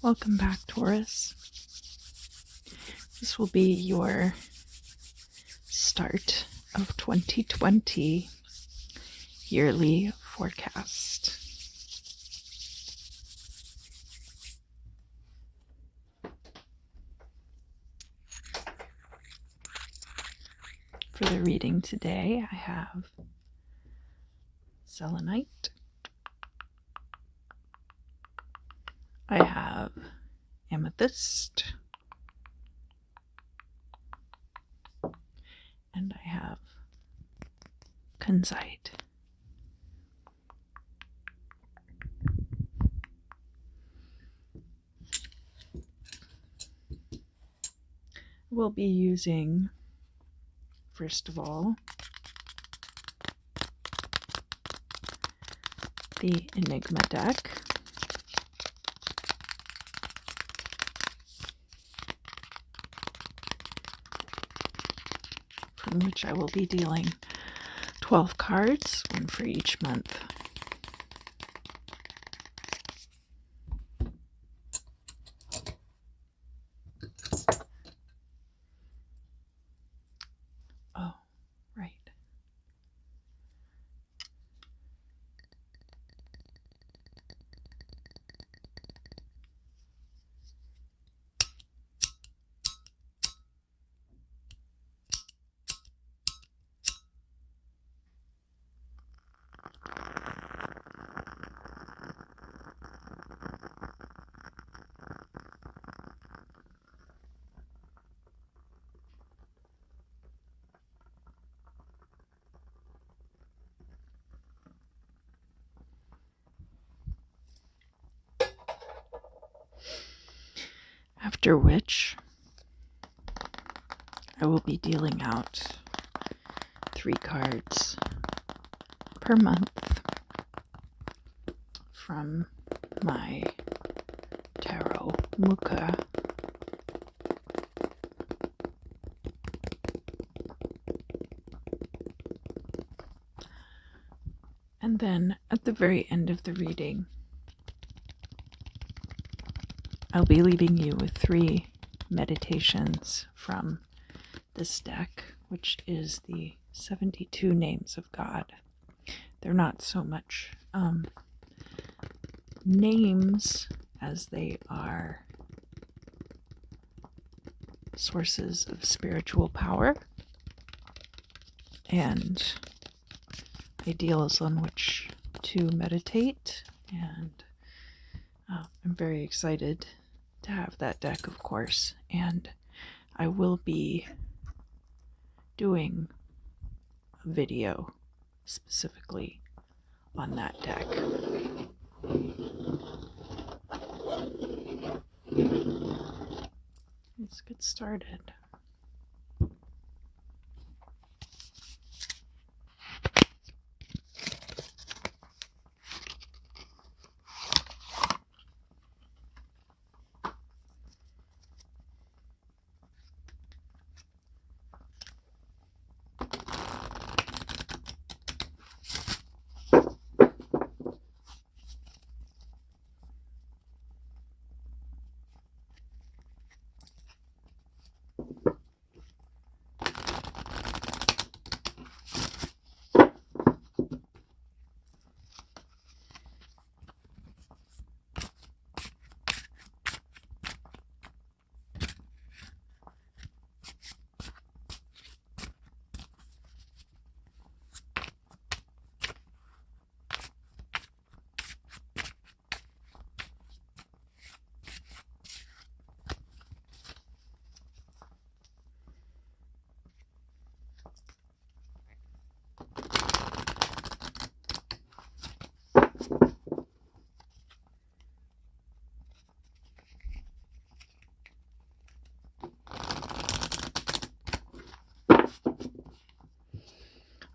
Welcome back, Taurus. This will be your start of 2020 yearly forecast. For the reading today, I have selenite. I have amethyst. And I have kunzite. We'll be using, first of all, the Enigma deck. From which I will be dealing 12 cards, one for each month. Oh, right. After which, I will be dealing out 3 cards per month from my tarot Muka. And then at the very end of the reading, I'll be leaving you with 3 meditations from this deck, which is the 72 Names of God. They're not so much names as they are sources of spiritual power and ideals on which to meditate. And I'm very excited to have that deck, of course, and I will be doing a video specifically on that deck. Let's get started.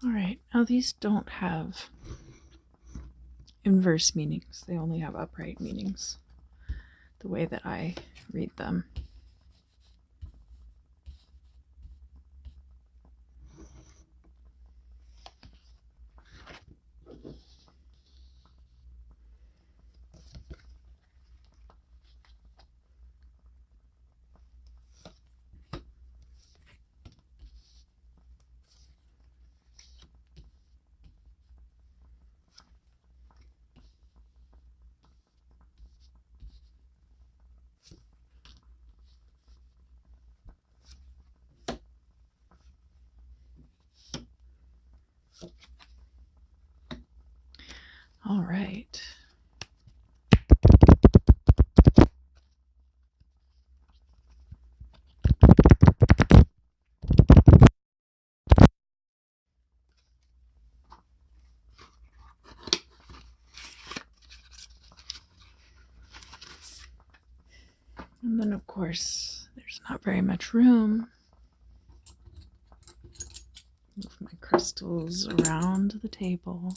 Alright, now these don't have inverse meanings. They only have upright meanings, the way that I read them. All right. And then, of course, there's not very much room. Move my crystals around the table.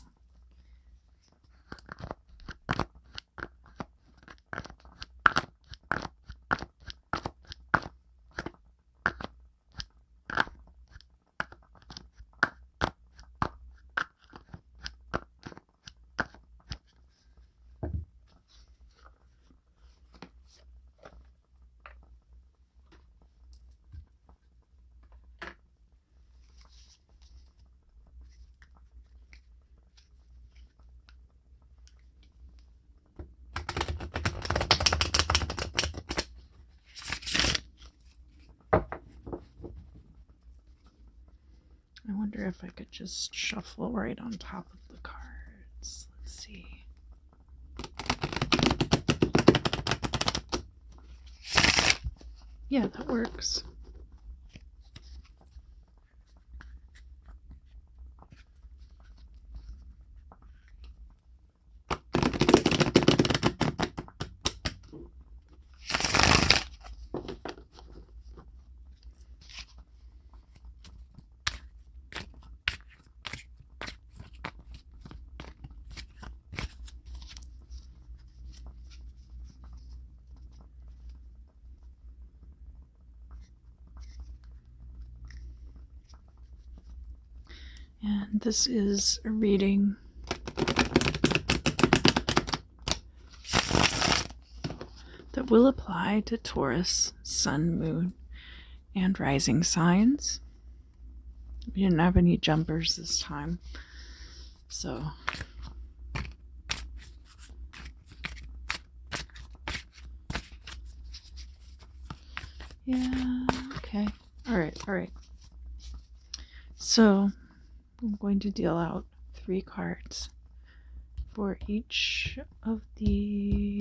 I wonder if I could just shuffle right on top of the cards. Let's see. Yeah, that works. And this is a reading that will apply to Taurus, Sun, Moon, and rising signs. We didn't have any jumpers this time, so yeah, okay. All right. So I'm going to deal out 3 cards for each of these.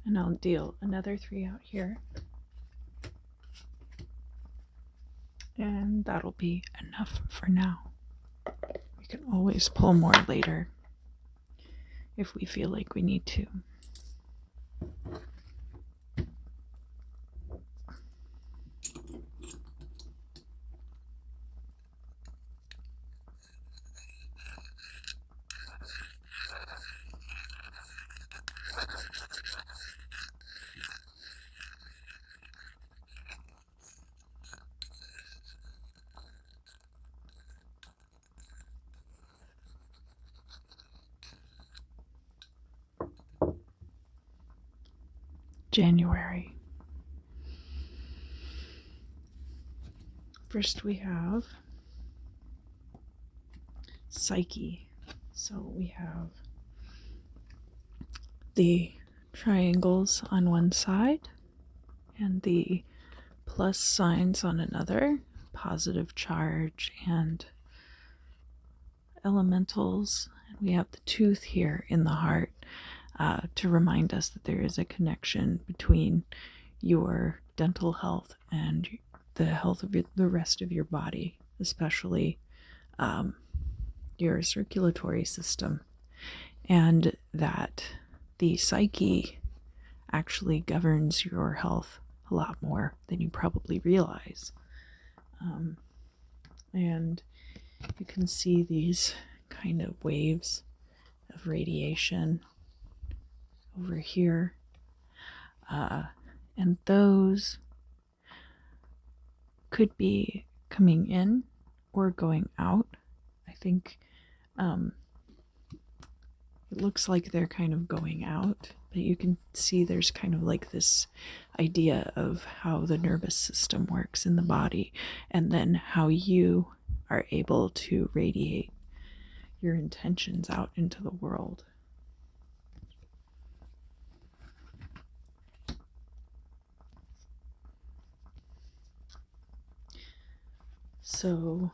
And I'll deal another 3 out here. And that'll be enough for now. We can always pull more later if we feel like we need to. January. First we have Psyche. So we have the triangles on one side and the plus signs on another, positive charge and elementals. And we have the tooth here in the heart to remind us that there is a connection between your dental health and the health of the rest of your body, especially your circulatory system, and that the psyche actually governs your health a lot more than you probably realize. And you can see these kind of waves of radiation over here. And those could be coming in or going out. I think it looks like they're kind of going out, but you can see there's kind of like this idea of how the nervous system works in the body, and then how you are able to radiate your intentions out into the world. So,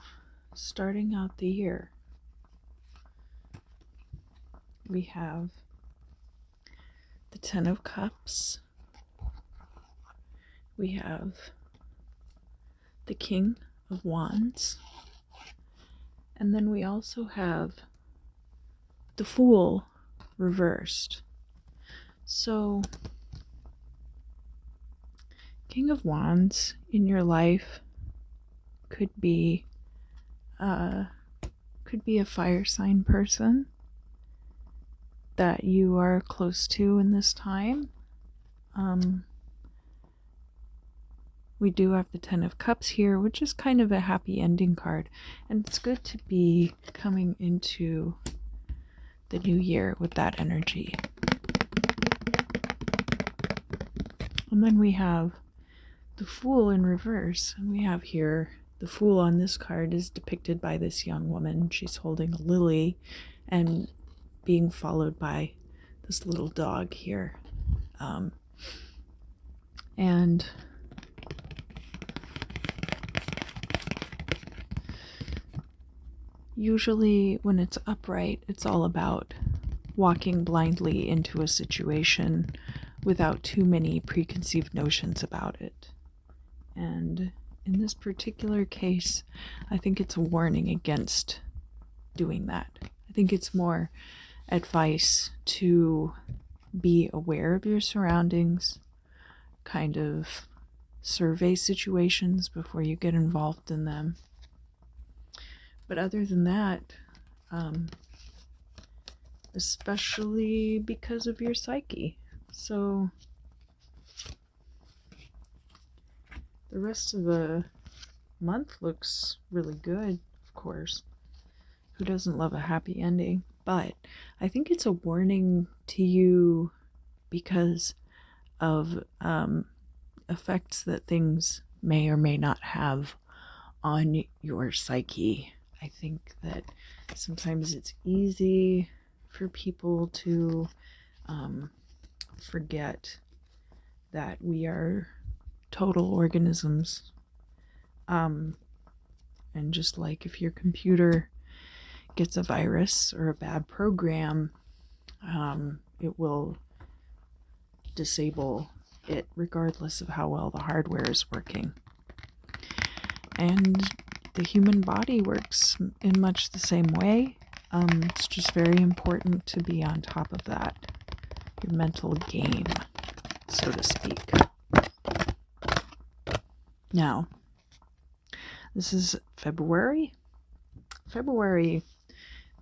starting out the year, we have the Ten of Cups, we have the King of Wands, and then we also have the Fool reversed. So, King of Wands in your life could be a fire sign person that you are close to in this time. We do have the Ten of Cups here, which is kind of a happy ending card, and it's good to be coming into the new year with that energy. And then we have the Fool in reverse, and we have here the Fool on this card is depicted by this young woman. She's holding a lily and being followed by this little dog here. And usually when it's upright, it's all about walking blindly into a situation without too many preconceived notions about it. And in this particular case, I think it's a warning against doing that. I think it's more advice to be aware of your surroundings, kind of survey situations before you get involved in them. But other than that, especially because of your psyche. So the rest of the month looks really good, of course. Who doesn't love a happy ending? But I think it's a warning to you because of effects that things may or may not have on your psyche. I think that sometimes it's easy for people to forget that we are total organisms. And just like if your computer gets a virus or a bad program, it will disable it regardless of how well the hardware is working. And the human body works in much the same way. It's just very important to be on top of that, your mental game, so to speak. Now, this is February.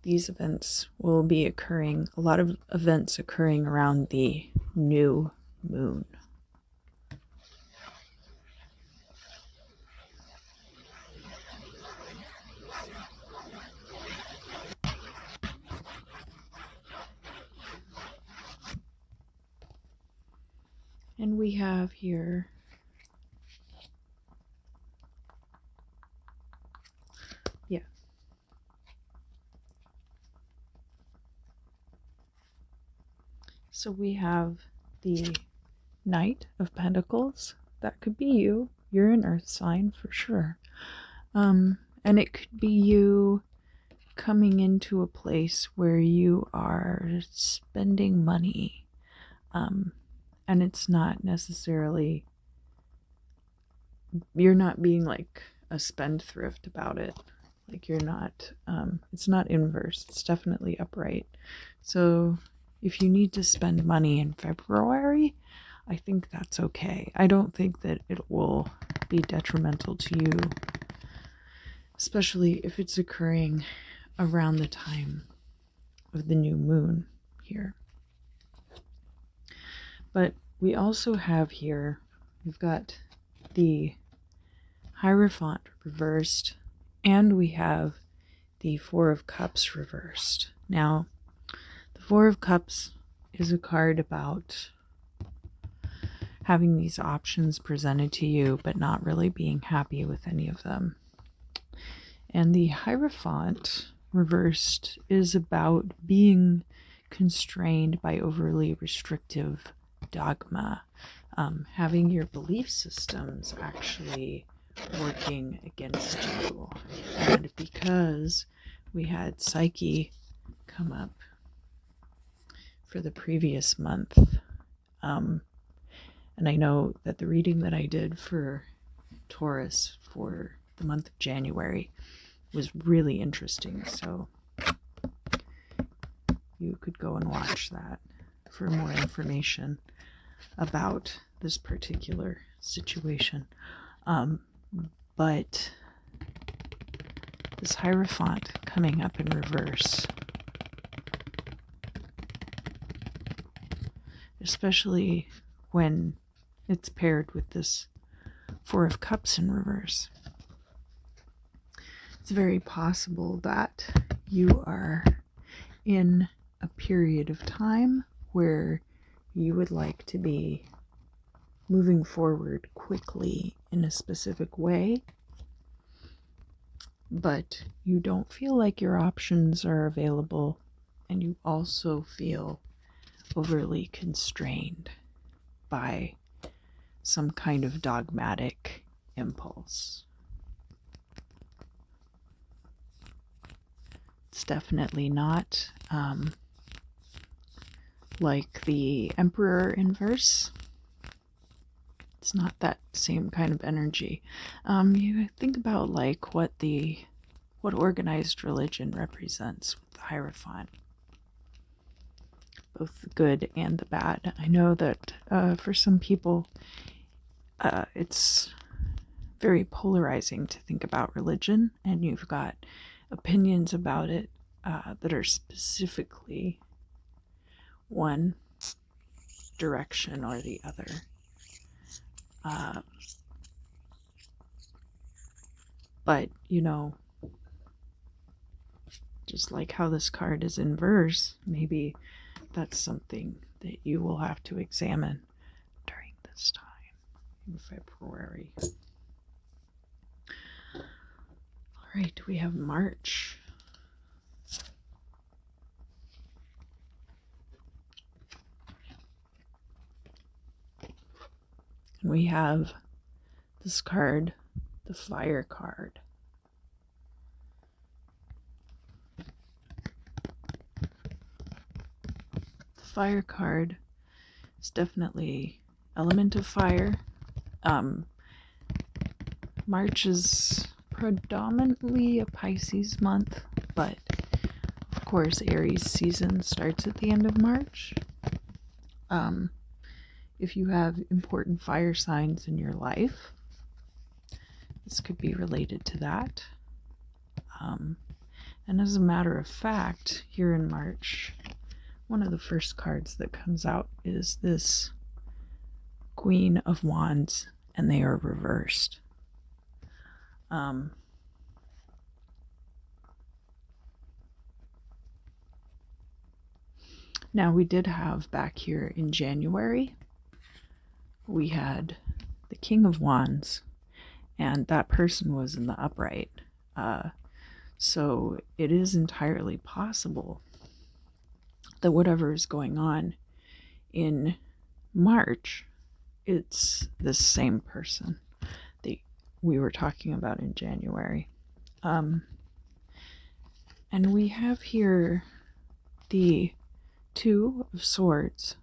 These events will be occurring, a lot of events occurring around the new moon. And we have here so we have the Knight of Pentacles. That could be you. You're an earth sign for sure. And it could be you coming into a place where you are spending money. And it's not necessarily, you're not being like a spendthrift about it. Like you're not, it's not inverse, it's definitely upright. So if you need to spend money in February, I think that's okay. I don't think that it will be detrimental to you, especially if it's occurring around the time of the new moon here. But we also have here, we've got the Hierophant reversed, and we have the Four of Cups reversed. Now, the Four of Cups is a card about having these options presented to you, but not really being happy with any of them. And the Hierophant reversed is about being constrained by overly restrictive dogma, having your belief systems actually working against you. And because we had Psyche come up for the previous month, and I know that the reading that I did for Taurus for the month of January was really interesting, so you could go and watch that for more information about this particular situation. But this Hierophant coming up in reverse, especially when it's paired with this Four of Cups in reverse, it's very possible that you are in a period of time where you would like to be moving forward quickly in a specific way, but you don't feel like your options are available, and you also feel overly constrained by some kind of dogmatic impulse. It's definitely not like the Emperor inverse. It's not that same kind of energy. You think about like what organized religion represents with the Hierophant, both the good and the bad. I know that for some people, it's very polarizing to think about religion, and you've got opinions about it that are specifically one direction or the other. But, you know, just like how this card is inverse, maybe that's something that you will have to examine during this time in February. All right, we have March. And we have this card, the Fire card. The Fire card is definitely element of fire. March is predominantly a Pisces month, but of course Aries season starts at the end of March. If you have important fire signs in your life, this could be related to that. And as a matter of fact, here in March, one of the first cards that comes out is this Queen of Wands, and they are reversed. Now, we did have back here in January, we had the King of Wands, and that person was in the upright. So it is entirely possible that whatever is going on in March, it's this same person that we were talking about in January. And we have here the Two of Swords,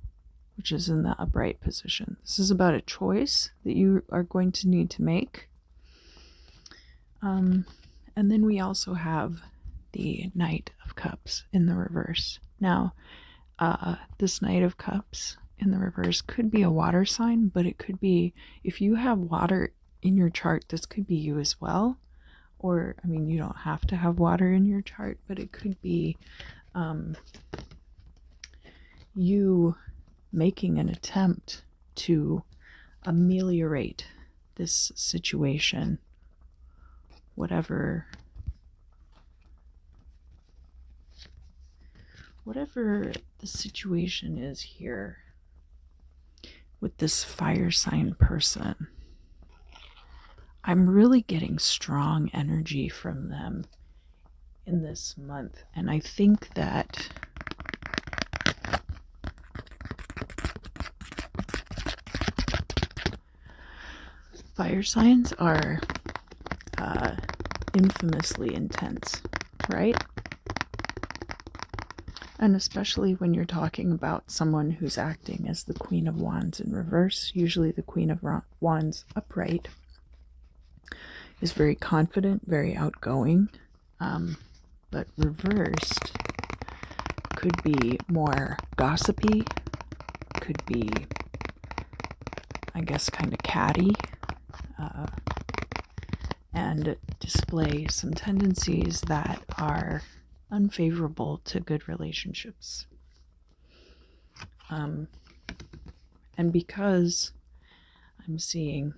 which is in the upright position. This is about a choice that you are going to need to make. And then we also have the Knight of Cups in the reverse. Now, this Knight of Cups in the reverse could be a water sign, but it could be, if you have water in your chart, this could be you as well. Or, I mean, you don't have to have water in your chart, but it could be you making an attempt to ameliorate this situation, whatever the situation is here with this fire sign person. I'm really getting strong energy from them in this month, and I think that fire signs are infamously intense, right? And especially when you're talking about someone who's acting as the Queen of Wands in reverse, usually the Queen of Wands upright is very confident, very outgoing, but reversed could be more gossipy, could be, I guess, kind of catty, and display some tendencies that are unfavorable to good relationships. And because I'm seeing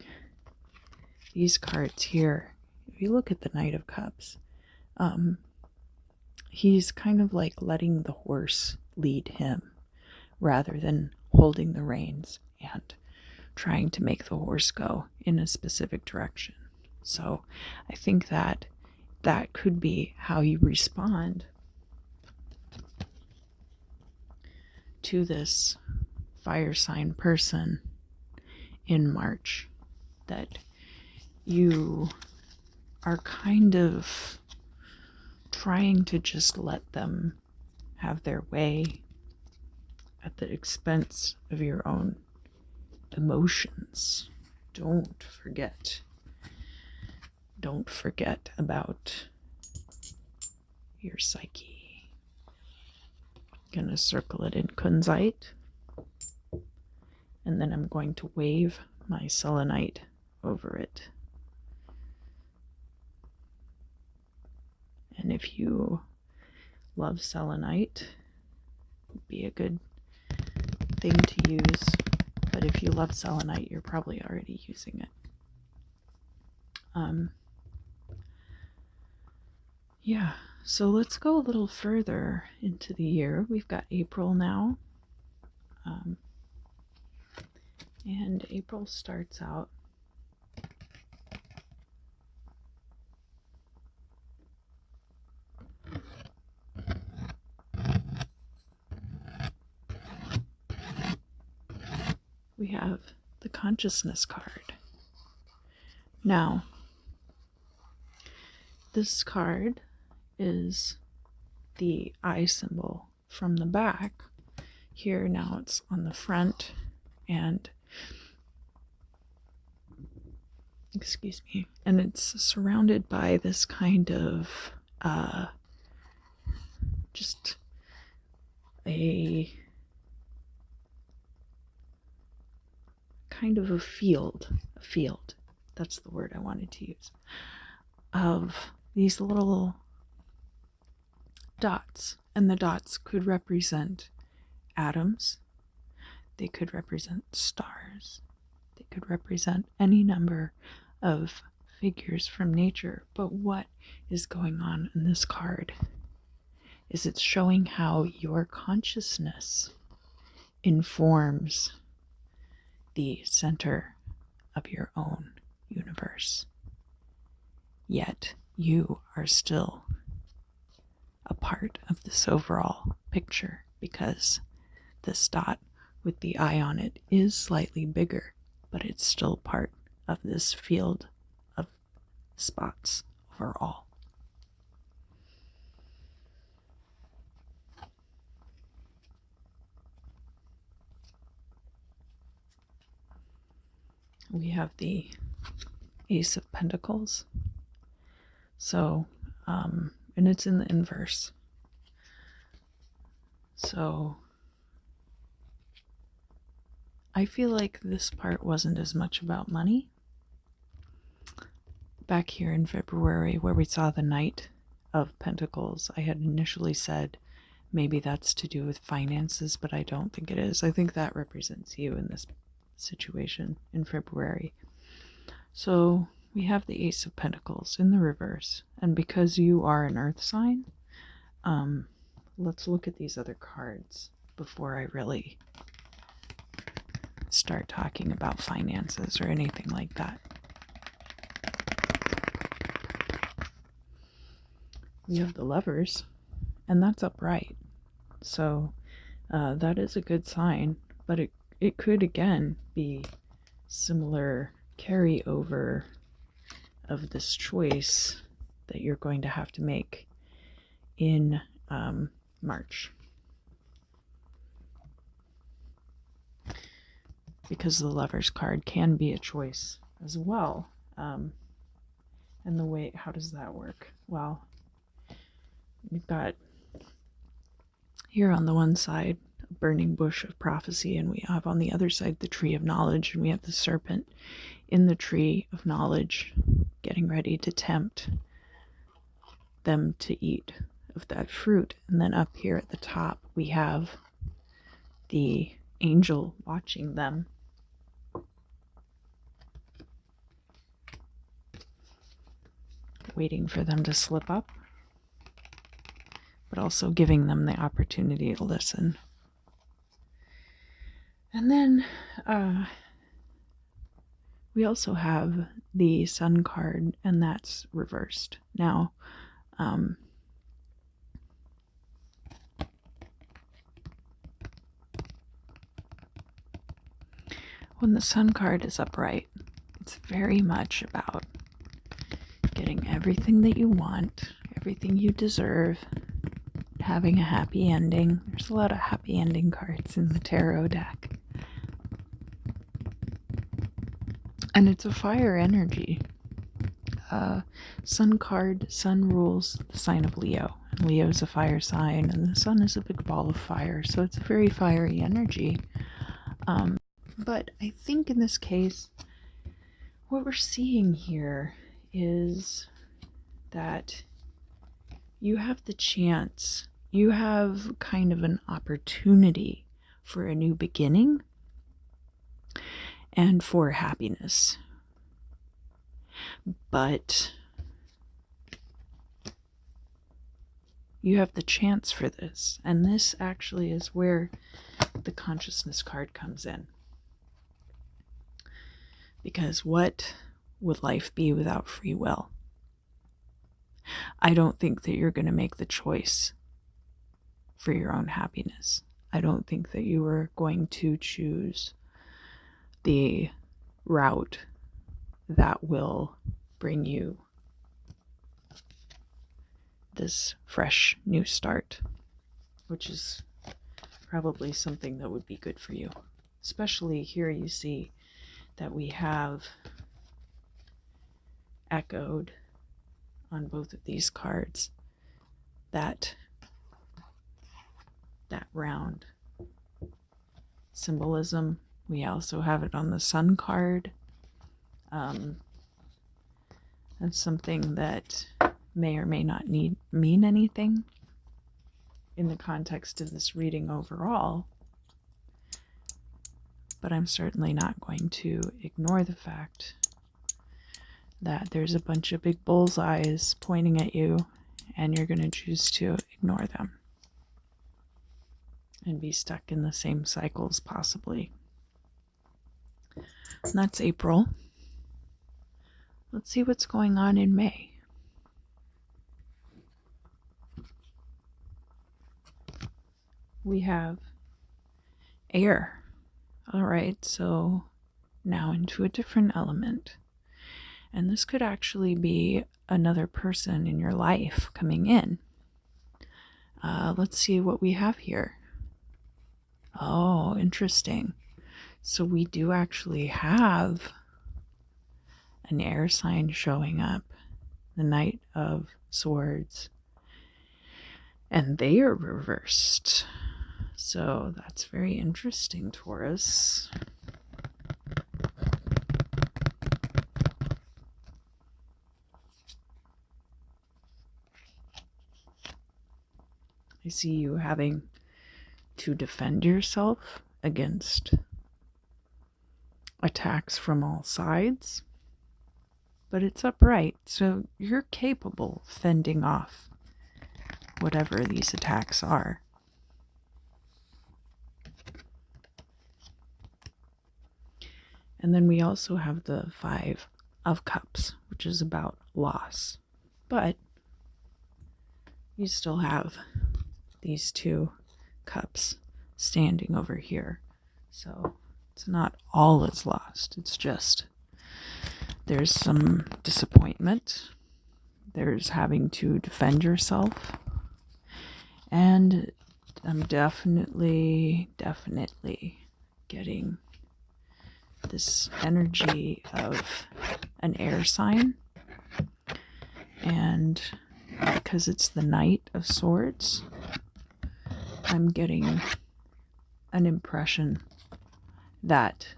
these cards here, if you look at the Knight of Cups, he's kind of like letting the horse lead him rather than holding the reins and trying to make the horse go in a specific direction. So I think that could be how you respond to this fire sign person in March, that you are kind of trying to just let them have their way at the expense of your own emotions. Don't forget about your psyche. I'm gonna circle it in kunzite, and then I'm going to wave my selenite over it. And if you love selenite, it would be a good thing to use. But if you love selenite, you're probably already using it. Yeah, so let's go a little further into the year. We've got April now. And April starts out we have the consciousness card. Now, this card is the eye symbol from the back. Here now it's on the front, and and it's surrounded by this kind of just a kind of a field, that's the word I wanted to use, of these little dots. And the dots could represent atoms, they could represent stars, they could represent any number of figures from nature. But what is going on in this card is it's showing how your consciousness informs the center of your own universe. Yet you are still a part of this overall picture, because this dot with the eye on it is slightly bigger, but it's still part of this field of spots overall. We have the Ace of Pentacles. So, and it's in the inverse. So, I feel like this part wasn't as much about money. Back here in February, where we saw the Knight of Pentacles, I had initially said maybe that's to do with finances, but I don't think it is. I think that represents you in this situation in February. So we have the Ace of Pentacles in the reverse, and because you are an earth sign, let's look at these other cards before I really start talking about finances or anything like that. We have the Lovers, and that's upright. So that is a good sign, but it could again be similar carryover of this choice that you're going to have to make in March. Because the Lovers card can be a choice as well. And the way, how does that work? Well, we've got here on the one side a burning bush of prophecy, and we have on the other side the tree of knowledge, and we have the serpent in the tree of knowledge getting ready to tempt them to eat of that fruit. And then up here at the top we have the angel watching them, waiting for them to slip up, but also giving them the opportunity to listen. And then we also have the Sun card, and that's reversed. Now, when the Sun card is upright, it's very much about getting everything that you want, everything you deserve, having a happy ending. There's a lot of happy ending cards in the tarot deck. And it's a fire energy. Sun card, Sun rules the sign of Leo. And Leo is a fire sign, and the Sun is a big ball of fire. So it's a very fiery energy. But I think in this case, what we're seeing here is that you have the chance, you have kind of an opportunity for a new beginning and for happiness. But you have the chance for this, and this actually is where the consciousness card comes in. Because what would life be without free will? I don't think that you're going to make the choice for your own happiness. I don't think that you are going to choose the route that will bring you this fresh new start, which is probably something that would be good for you. Especially here you see that we have echoed on both of these cards that round symbolism. We also have it on the Sun card. That's something that may or may not mean anything in the context of this reading overall, but I'm certainly not going to ignore the fact that there's a bunch of big bullseyes pointing at you, and you're going to choose to ignore them and be stuck in the same cycles possibly. And that's April. Let's see what's going on in May. We have air. All right, so now into a different element. And this could actually be another person in your life coming in. Let's see what we have here. Oh, interesting. So we do actually have an air sign showing up. the Knight of Swords, and they are reversed. So that's very interesting, Taurus. I see you having to defend yourself against attacks from all sides, but it's upright, so you're capable of fending off whatever these attacks are. And then we also have the Five of Cups, which is about loss. But you still have these two cups standing over here. So it's not all is lost. It's just there's some disappointment. There's having to defend yourself. And I'm definitely getting this energy of an air sign. And because it's the Knight of Swords, I'm getting an impression that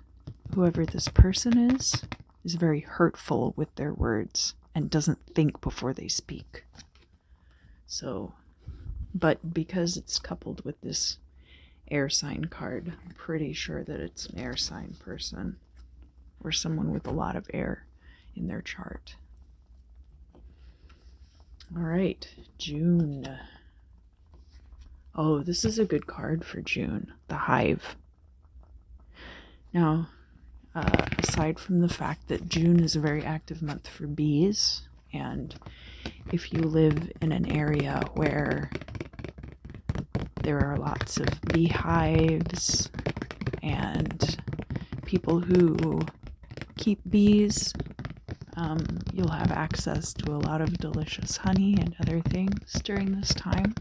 whoever this person is very hurtful with their words and doesn't think before they speak. So, but because it's coupled with this air sign card, I'm pretty sure that it's an air sign person or someone with a lot of air in their chart. All right, June. Oh, this is a good card for June, the Hive. Now, aside from the fact that June is a very active month for bees, and if you live in an area where there are lots of beehives and people who keep bees, you'll have access to a lot of delicious honey and other things during this time.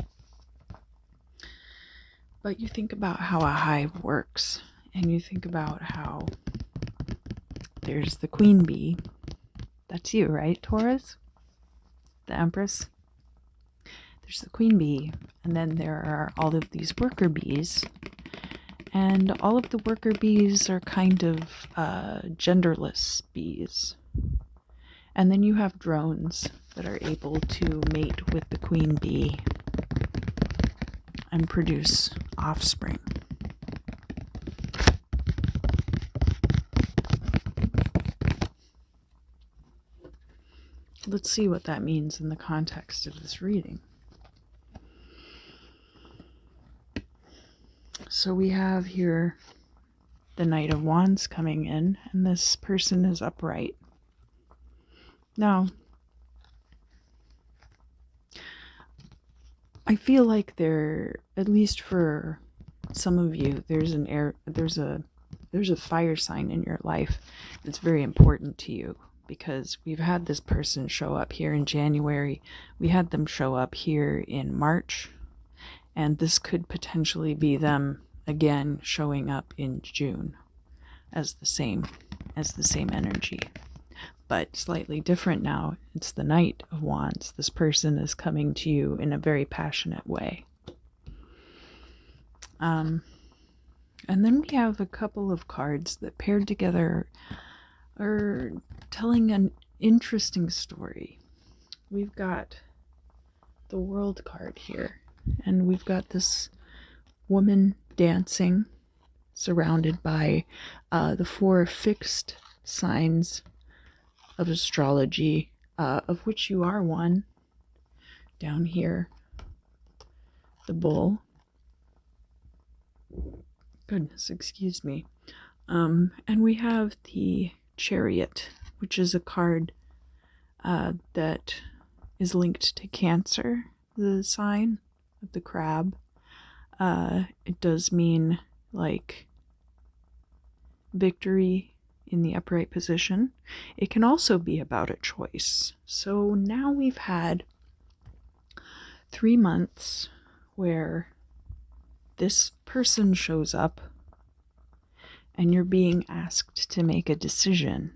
But you think about how a hive works, and you think about how there's the queen bee. That's you, right, Taurus? The Empress? There's the queen bee, and then there are all of these worker bees. And all of the worker bees are kind of genderless bees. And then you have drones that are able to mate with the queen bee and produce offspring. Let's see what that means in the context of this reading. So we have here the Knight of Wands coming in, and this person is upright. Now, I feel like there, at least for some of you, there's a fire sign in your life that's very important to you, because we've had this person show up here in January. We had them show up here in March, and this could potentially be them again showing up in June as the same energy. But slightly different now. It's the Knight of Wands. This person is coming to you in a very passionate way. And then we have a couple of cards that paired together are telling an interesting story. We've got the World card here, and we've got this woman dancing surrounded by the 4 fixed signs of astrology, of which you are one. Down here, the Bull. Goodness, excuse me. And we have the Chariot, which is a card that is linked to Cancer, the sign of the crab. It does mean like victory in the upright position. It can also be about a choice. So now we've had 3 months where this person shows up and you're being asked to make a decision.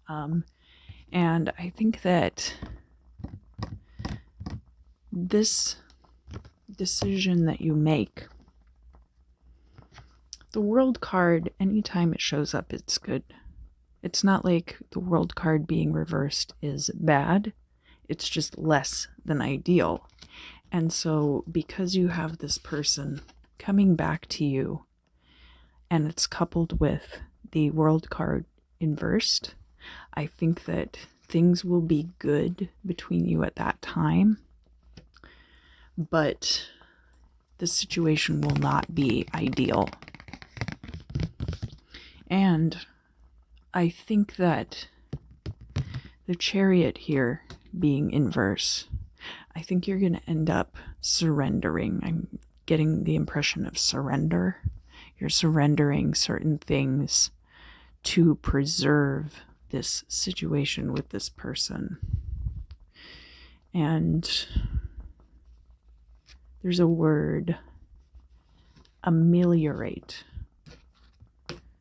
And I think that this decision that you make, the world card, anytime it shows up, it's good. It's not like the world card being reversed is bad. It's just less than ideal. And so because you have this person coming back to you, and it's coupled with the world card inversed, I think that things will be good between you at that time. But the situation will not be ideal. And I think that the Chariot here being inverse, I think you're going to end up surrendering. I'm getting the impression of surrender. You're surrendering certain things to preserve this situation with this person. And there's a word, ameliorate,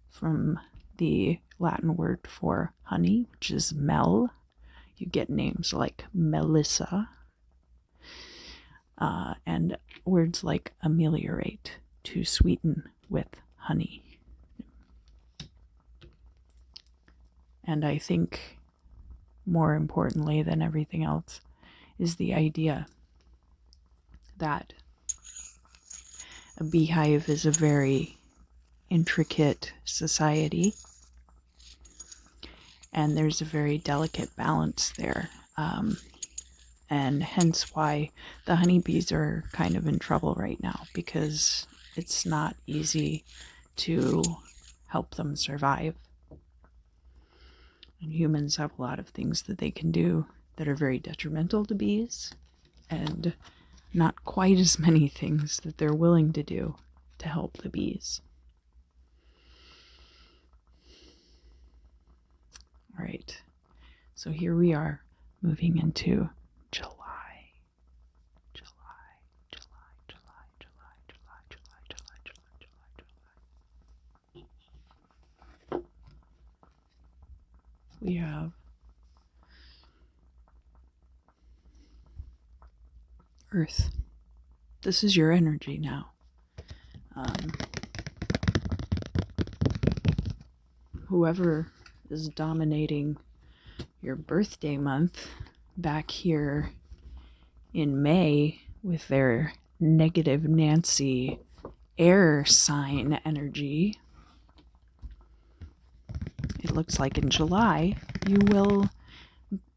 from the Latin word for honey, which is mel. You get names like Melissa, and words like ameliorate, to sweeten with honey. And I think more importantly than everything else is the idea that a beehive is a very intricate society, and there's a very delicate balance there, and hence why the honeybees are kind of in trouble right now, because it's not easy to help them survive. And humans have a lot of things that they can do that are very detrimental to bees, and not quite as many things that they're willing to do to help the bees. All right, so here we are moving into July. We have Earth. This is your energy now. Whoever is dominating your birthday month back here in May with their negative Nancy air sign energy, it looks like in July you will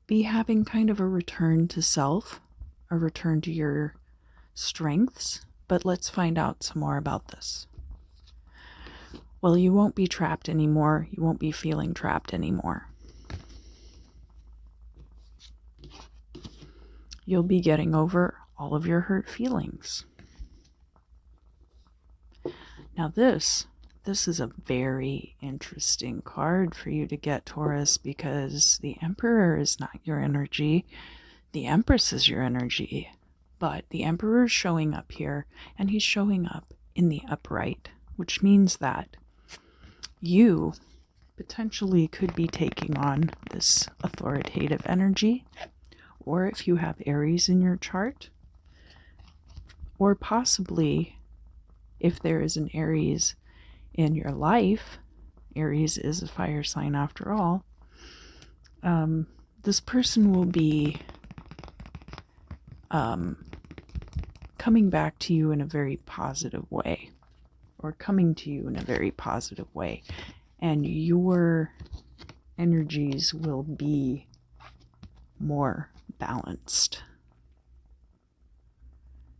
be having kind of a return to self, a return to your strengths. But let's find out some more about this. Well, you won't be trapped anymore. You won't be feeling trapped anymore. You'll be getting over all of your hurt feelings. Now this is a very interesting card for you to get, Taurus, because the Emperor is not your energy. The Empress is your energy. But the Emperor is showing up here, and he's showing up in the upright, which means that you potentially could be taking on this authoritative energy, or if you have Aries in your chart, or possibly if there is an Aries in your life, Aries is a fire sign after all, this person will be coming back to you in a very positive way, or coming to you in a very positive way, and your energies will be more balanced.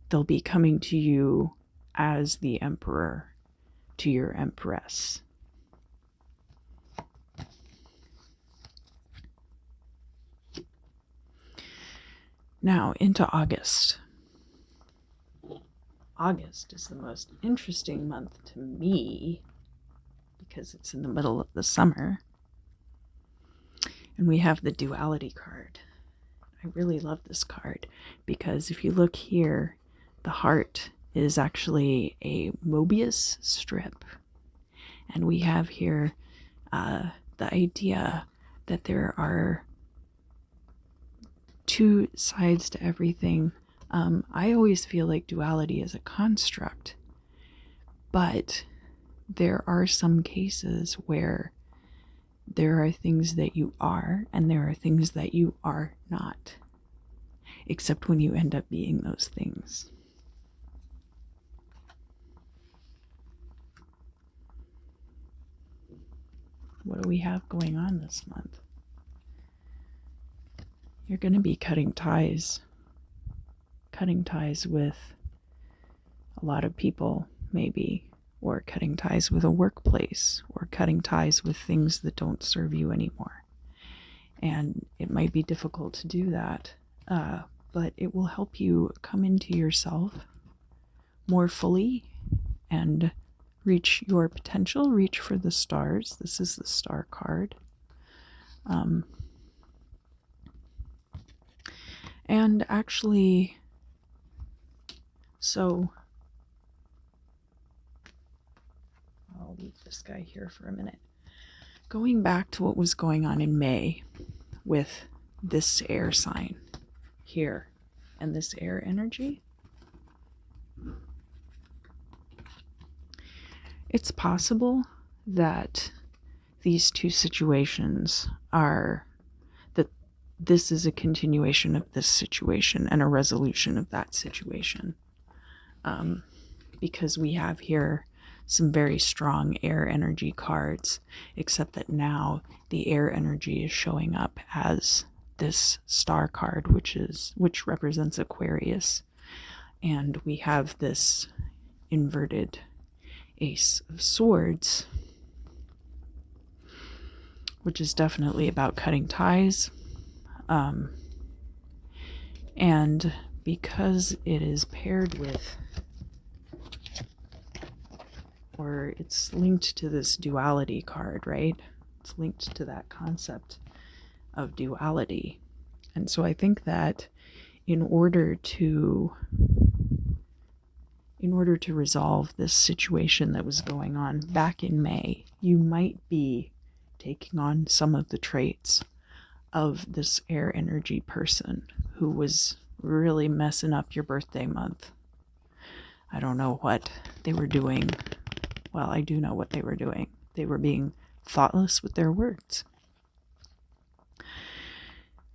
They'll be coming to you as the Emperor to your Empress. Now into August. August is the most interesting month to me because it's in the middle of the summer. And we have the duality card. I really love this card because if you look here, the heart is actually a Mobius strip. And we have here the idea that there are two sides to everything. I always feel like duality is a construct, but there are some cases where there are things that you are and there are things that you are not, except when you end up being those things. What do we have going on this month? You're going to be cutting ties with a lot of people, maybe, or cutting ties with a workplace, or cutting ties with things that don't serve you anymore. And it might be difficult to do that, but it will help you come into yourself more fully and reach your potential, reach for the stars. This is the star card. And actually, so I'll leave this guy here for a minute. Going back to what was going on in May with this air sign here and this air energy, it's possible that these two situations are, that this is a continuation of this situation and a resolution of that situation. Because we have here some very strong air energy cards, except that now the air energy is showing up as this star card, which represents Aquarius. And we have this inverted Ace of Swords, which is definitely about cutting ties. And because it is paired with, or it's linked to this duality card, right? It's linked to that concept of duality. And so I think that in order to resolve this situation that was going on back in May, you might be taking on some of the traits of this air energy person who was really messing up your birthday month. I don't know what they were doing. Well, I do know what they were doing. They were being thoughtless with their words.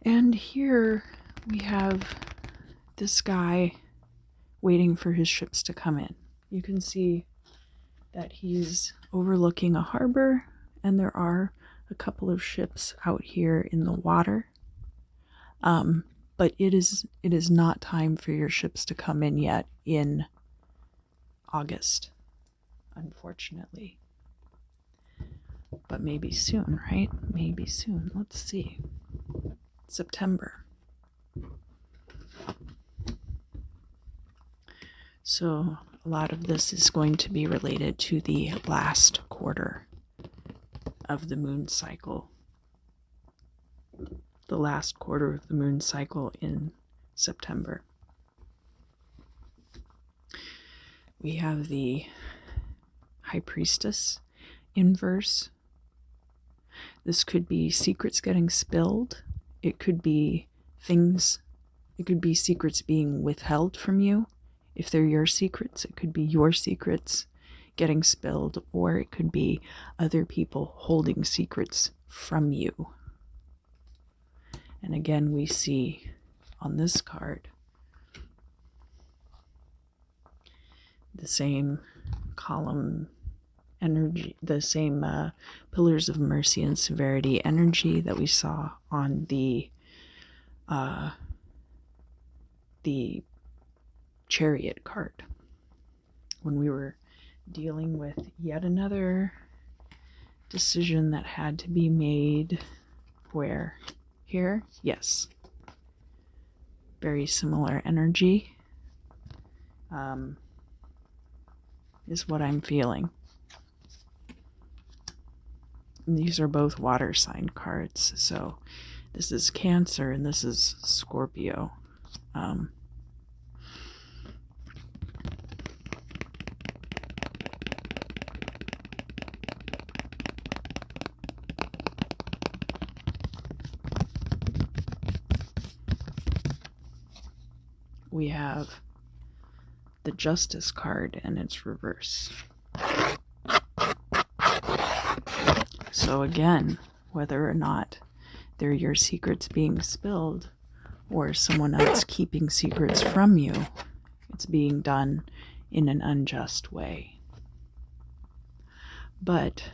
And here we have this guy waiting for his ships to come in. You can see that he's overlooking a harbor, and there are a couple of ships out here in the water. But it is not time for your ships to come in yet in August, unfortunately. But maybe soon, right? Maybe soon. Let's see. September. So a lot of this is going to be related to the last quarter of the moon cycle. The last quarter of the moon cycle in September. We have the High Priestess inverse. This could be secrets getting spilled. It could be secrets being withheld from you. If they're your secrets, it could be your secrets getting spilled, or it could be other people holding secrets from you. And again, we see on this card the same column energy, the same pillars of mercy and severity energy that we saw on the Chariot card when we were dealing with yet another decision that had to be made. Where? Here? Yes. Very similar energy is what I'm feeling. And these are both water sign cards. So this is Cancer and this is Scorpio. we have the Justice card and its reverse. So again, whether or not they're your secrets being spilled or someone else keeping secrets from you, it's being done in an unjust way. But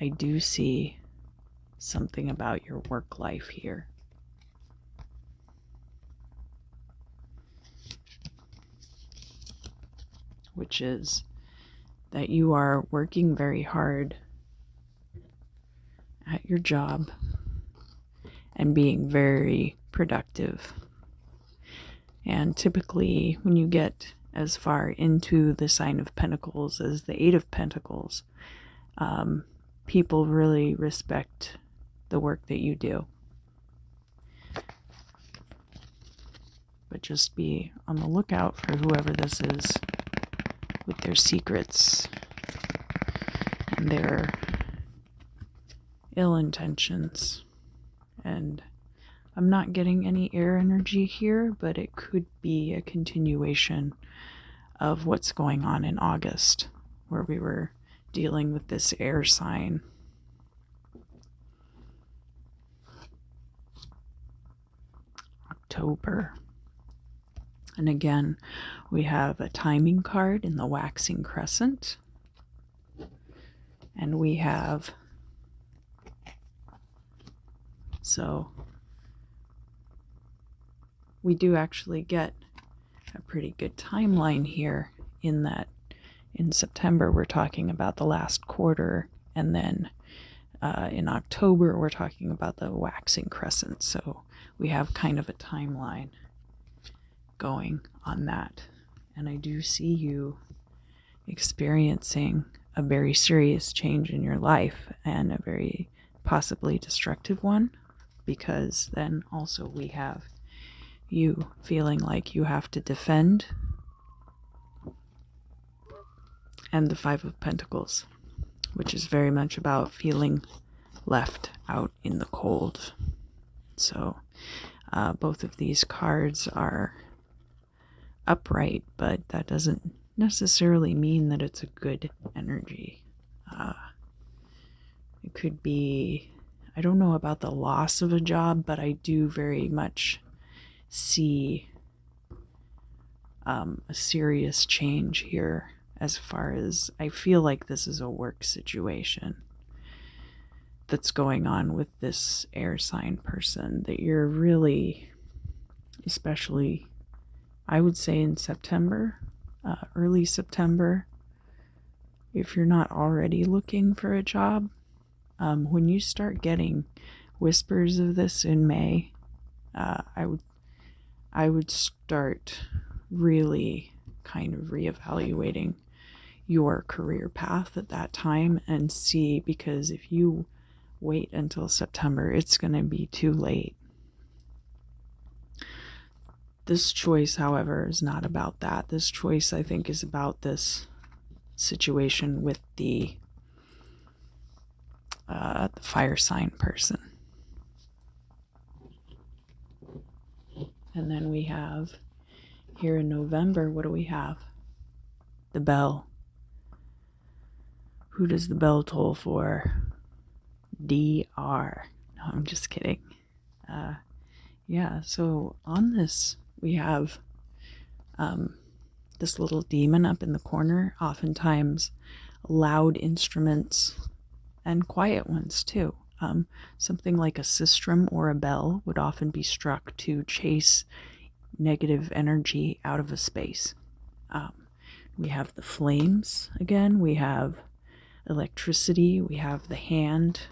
I do see something about your work life here. Which is that you are working very hard at your job and being very productive. And typically, when you get as far into the sign of Pentacles as the Eight of Pentacles, people really respect the work that you do. But just be on the lookout for whoever this is with their secrets and their ill intentions. And I'm not getting any air energy here, but it could be a continuation of what's going on in August, where we were dealing with this air sign. October. And again, we have a timing card in the waxing crescent. And we have, so we do actually get a pretty good timeline here in that in September we're talking about the last quarter, and then in October we're talking about the waxing crescent. So we have kind of a timeline going on that. And I do see you experiencing a very serious change in your life, and a very possibly destructive one, because then also we have you feeling like you have to defend, and the Five of Pentacles, which is very much about feeling left out in the cold. So both of these cards are upright, but that doesn't necessarily mean that it's a good energy. It could be, I don't know about the loss of a job, but I do very much see a serious change here, as far as I feel like this is a work situation that's going on with this air sign person, that you're really, especially I would say in September, early September, if you're not already looking for a job, when you start getting whispers of this in May, I would start really kind of reevaluating your career path at that time and see, because if you wait until September, it's going to be too late. This choice, however, is not about that. This choice, I think, is about this situation with the fire sign person. And then we have, here in November, what do we have? The bell. Who does the bell toll for? DR. No, I'm just kidding. Yeah, so on this, we have this little demon up in the corner, oftentimes loud instruments and quiet ones too. Something like a sistrum or a bell would often be struck to chase negative energy out of a space. We have the flames again, we have electricity, we have the hand,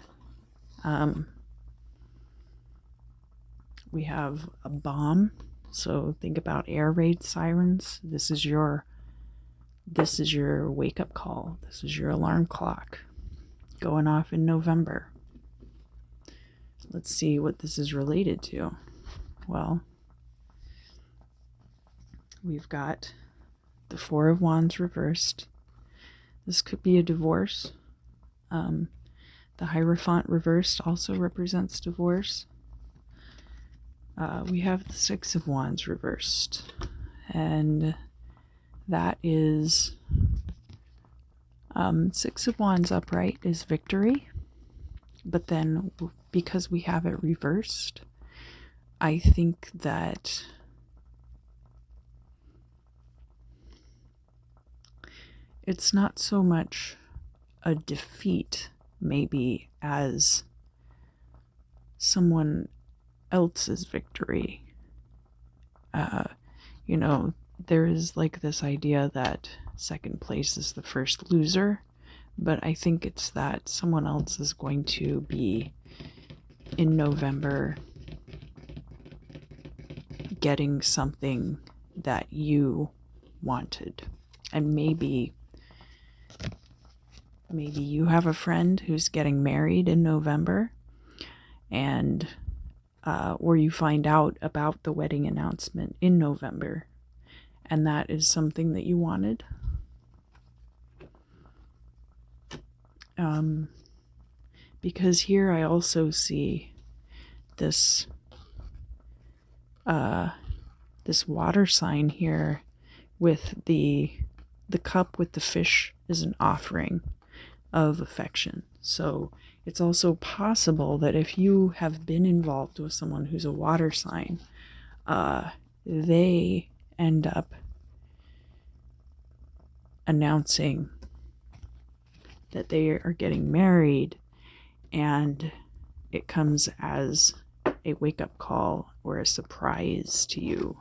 we have a bomb. So think about air raid sirens. This is your wake-up call. This is your alarm clock going off in November. Let's see what this is related to. Well, we've got the Four of Wands reversed. This could be a divorce. The Hierophant reversed also represents divorce. we have the Six of Wands reversed, and that is Six of Wands upright is victory, but then because we have it reversed, I think that it's not so much a defeat, maybe, as someone else's victory. You know, there is like this idea that second place is the first loser, but I think it's that someone else is going to be in November getting something that you wanted. And maybe you have a friend who's getting married in November, and or you find out about the wedding announcement in November, and that is something that you wanted. Because here I also see this this water sign here with the cup with the fish is an offering of affection. So it's also possible that if you have been involved with someone who's a water sign, they end up announcing that they are getting married, and it comes as a wake-up call or a surprise to you.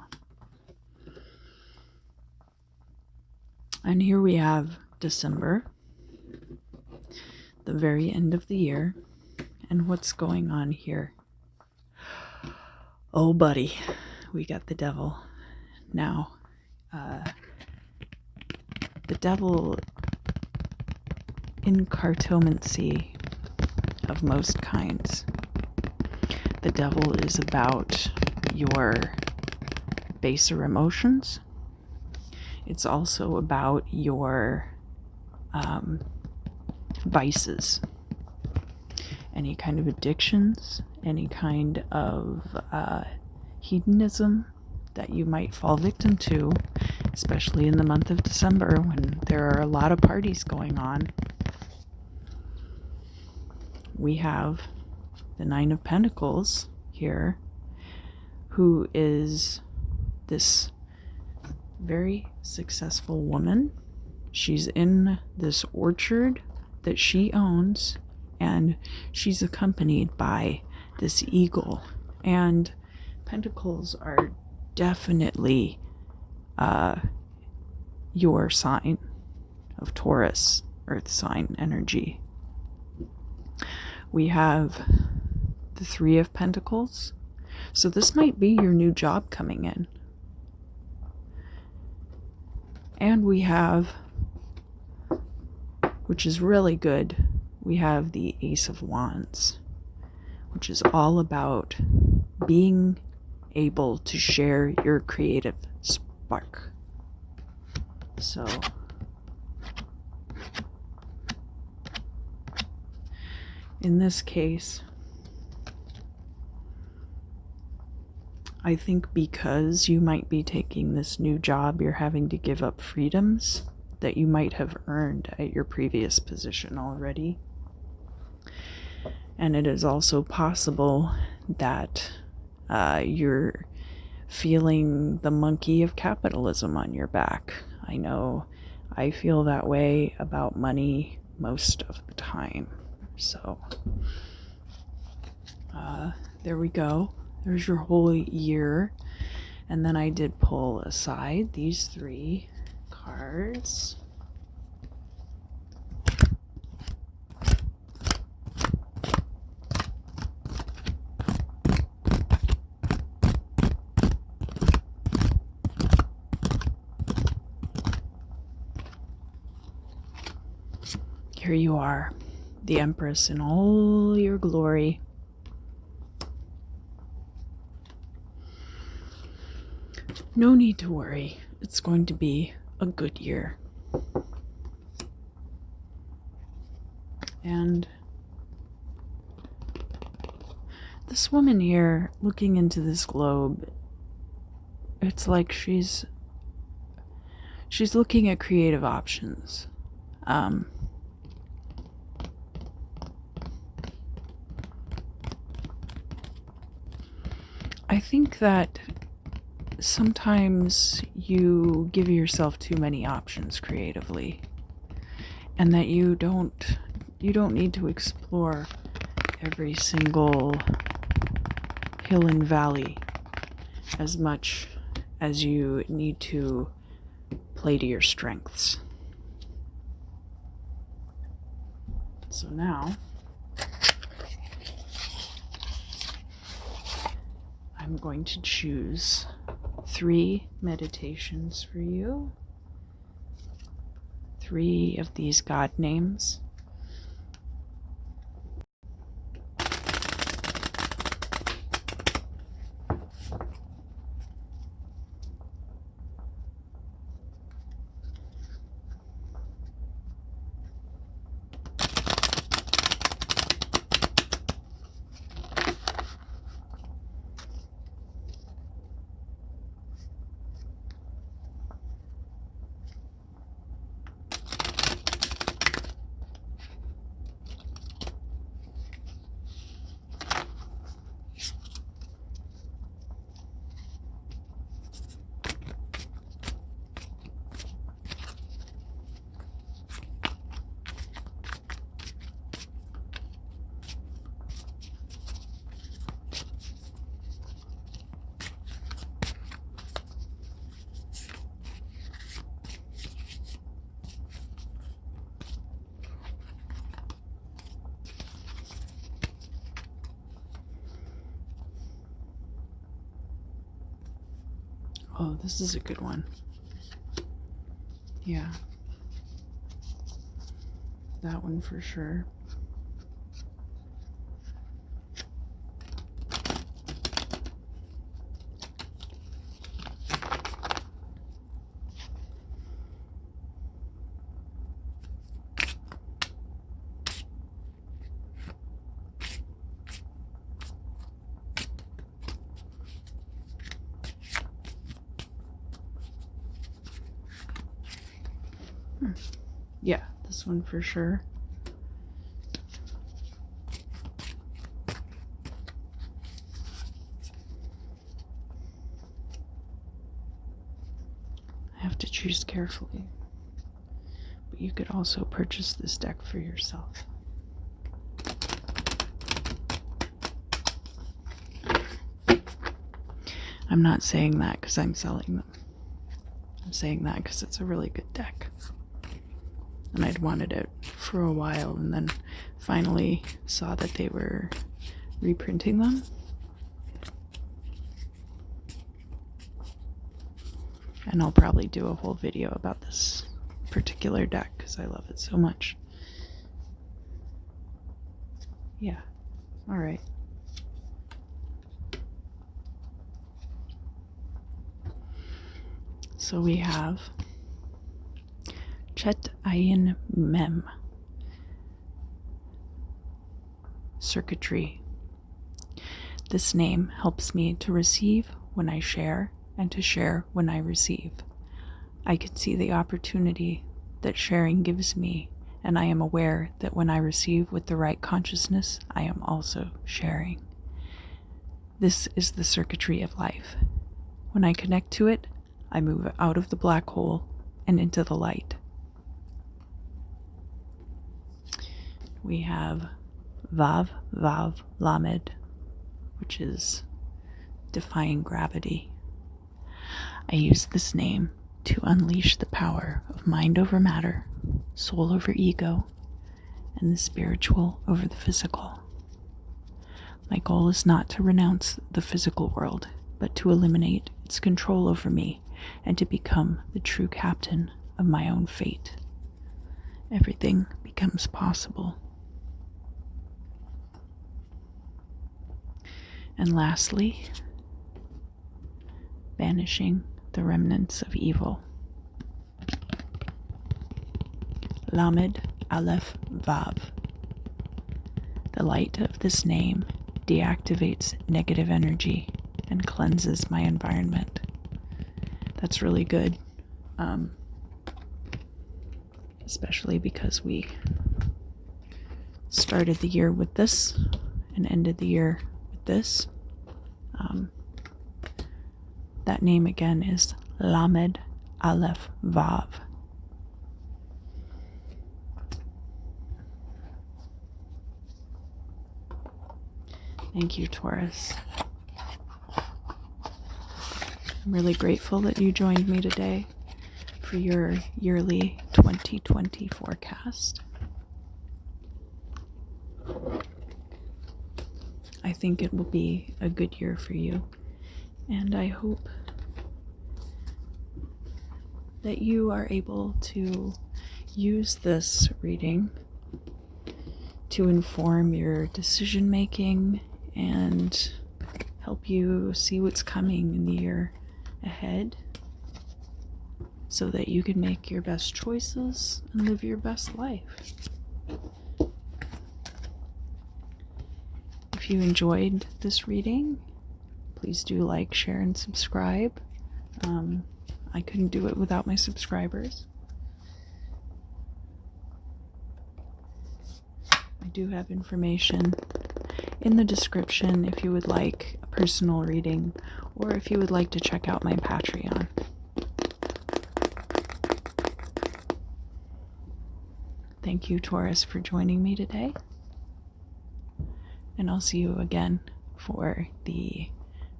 And here we have December, the very end of the year, and what's going on here? Oh, buddy, we got the devil. Now, the devil in cartomancy of most kinds. The devil is about your baser emotions. It's also about your vices, any kind of addictions, any kind of hedonism that you might fall victim to, especially in the month of December when there are a lot of parties going on. We have the Nine of Pentacles here, who is this very successful woman. She's in this orchard that she owns, and she's accompanied by this eagle. And pentacles are definitely your sign of Taurus, earth sign energy. We have the Three of Pentacles. So this might be your new job coming in. And we have, which is really good, we have the Ace of Wands, which is all about being able to share your creative spark. So in this case, I think because you might be taking this new job, you're having to give up freedoms that you might have earned at your previous position already. And it is also possible that you're feeling the monkey of capitalism on your back. I know I feel that way about money most of the time. So there we go. There's your whole year. And then I did pull aside these three cards. Here you are, the Empress in all your glory. No need to worry. It's going to be a good year. And This woman here looking into this globe, it's like she's looking at creative options. I think that sometimes you give yourself too many options creatively, and that you don't need to explore every single hill and valley as much as you need to play to your strengths. So now I'm going to choose 3 meditations for you. 3 of these God names. Oh, this is a good one. Yeah. That one for sure. Yeah, this one for sure. I have to choose carefully, but you could also purchase this deck for yourself. I'm not saying that because I'm selling them. I'm saying that because it's a really good deck. And I'd wanted it for a while, and then finally saw that they were reprinting them. And I'll probably do a whole video about this particular deck because I love it so much. Yeah, alright. So we have Chet Ayin Mem. Circuitry. This name helps me to receive when I share and to share when I receive. I can see the opportunity that sharing gives me, and I am aware that when I receive with the right consciousness, I am also sharing. This is the circuitry of life. When I connect to it, I move out of the black hole and into the light. We have Vav Vav Lamed, which is defying gravity. I use this name to unleash the power of mind over matter, soul over ego, and the spiritual over the physical. My goal is not to renounce the physical world, but to eliminate its control over me and to become the true captain of my own fate. Everything becomes possible. And lastly, banishing the remnants of evil. Lamed Aleph Vav. The light of this name deactivates negative energy and cleanses my environment. That's really good, especially because we started the year with this and ended the year with this. That name again is Lamed Aleph Vav. Thank you, Taurus. I'm really grateful that you joined me today for your yearly 2020 forecast. I think it will be a good year for you, and I hope that you are able to use this reading to inform your decision making and help you see what's coming in the year ahead so that you can make your best choices and live your best life. If you enjoyed this reading, please do like, share, and subscribe. I couldn't do it without my subscribers. I do have information in the description if you would like a personal reading or if you would like to check out my Patreon. Thank you, Taurus, for joining me today. And I'll see you again for the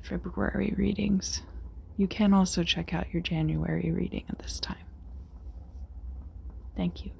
February readings. You can also check out your January reading at this time. Thank you.